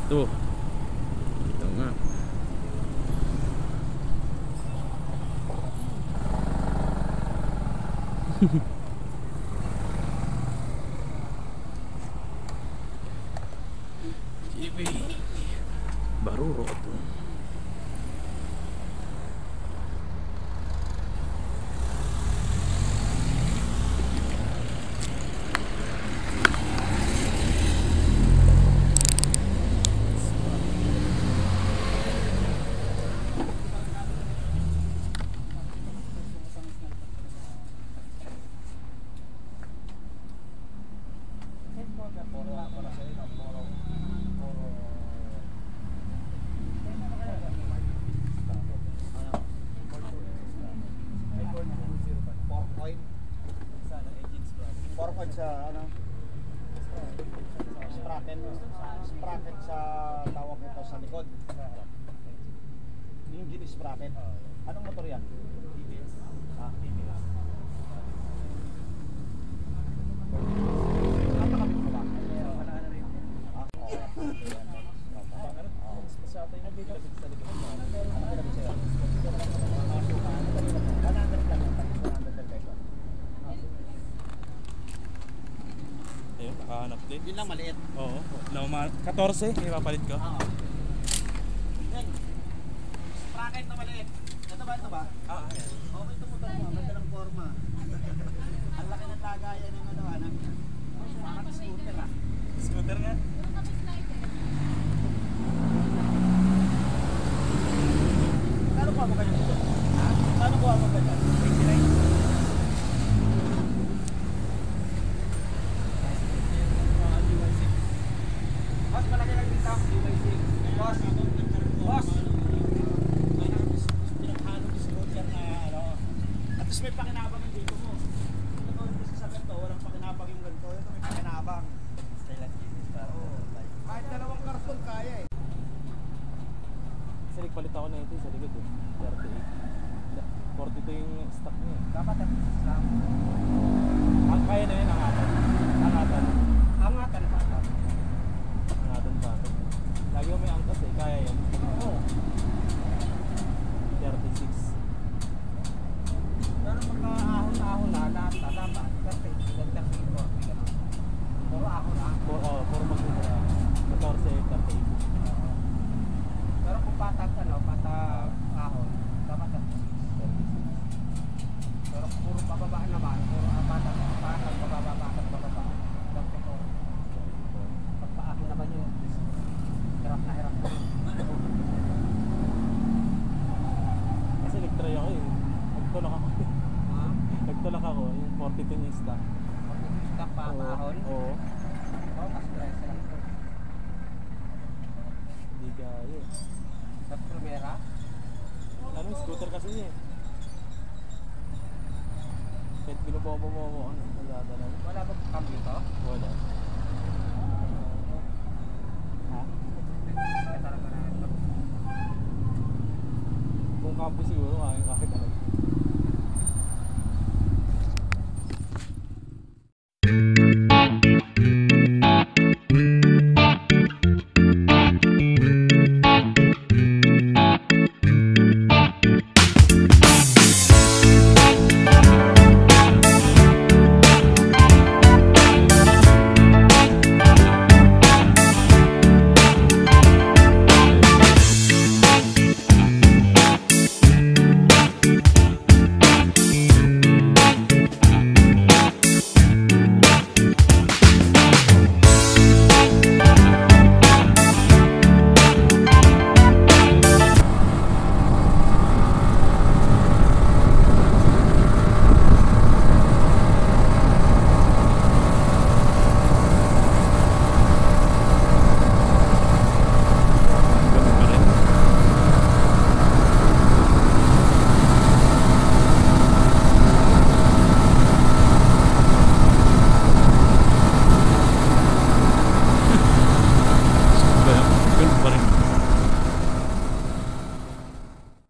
Ito. Ito nga. TV. Baruro ito. Sa ano sprocket sa tawag nito sa likod, yung gilid sprocket. Anong motor yan? TVS. TVS. Napakabit mo ba? Wala na rin. Sa atin na dito sa likod. Ano pinabit sa'yo? 100 lang yung 100 peso. Ayun, nakahanap din. Yun lang maliit. Oo. 14, may papalit ko. Oo. Yan. Sprocket na maliit. Ito ba? Ito ba? Ayan. Okay, ito motor mo. Ganda ng forma. Ang laki ng lagayan ng ano, anak. Parang scooter ah. Scooter nga. Kano kuha mo ganyan dito? Kano kuha mo ganyan? 89. Boss, malaki lang dito. Boss. Boss. Pinaghalong scooter na ano. At least may pakinabang yung dito mo. Ito yung sa ganito, walang pakinabang yung ganito. Ito may pakinabang. Kahit dalawang karton kaya eh. Kasi nagpalit ako na ito sa likod eh. 38. 42 yung stock niya eh. Dapat ang Islam. Ang kaya na yun, angatan. Angatan. Angatan pa. Angatan ba? Lagi ko may angkas eh, kaya yan. Oo. 36. Pero pagka-ahon-ahon na, lahat na dapat. Kasi, puro ahon na. Puro magmumura. 14, 38. Pero kung patag, patag ahon, dapat ang 36. Pero kung puro pababa naman, puro patag, bababa. Dapat ito. Pag paahon naman yung hirap na. Kasi nag-try ako eh. Nagtulak ako. Ha? Nagtulak ako, yung 42 yung stock. Stock pa ang ahon? Oo. Oo, kasi price lang ito. Hindi kaya eh. Sa Primera? Ano, scooter kasi niya eh. Kahit binubobo mo ako, ano, nagdadala mo. Wala ba cambio to? Wala. Ha? Kaya talaga na ito. Kung campus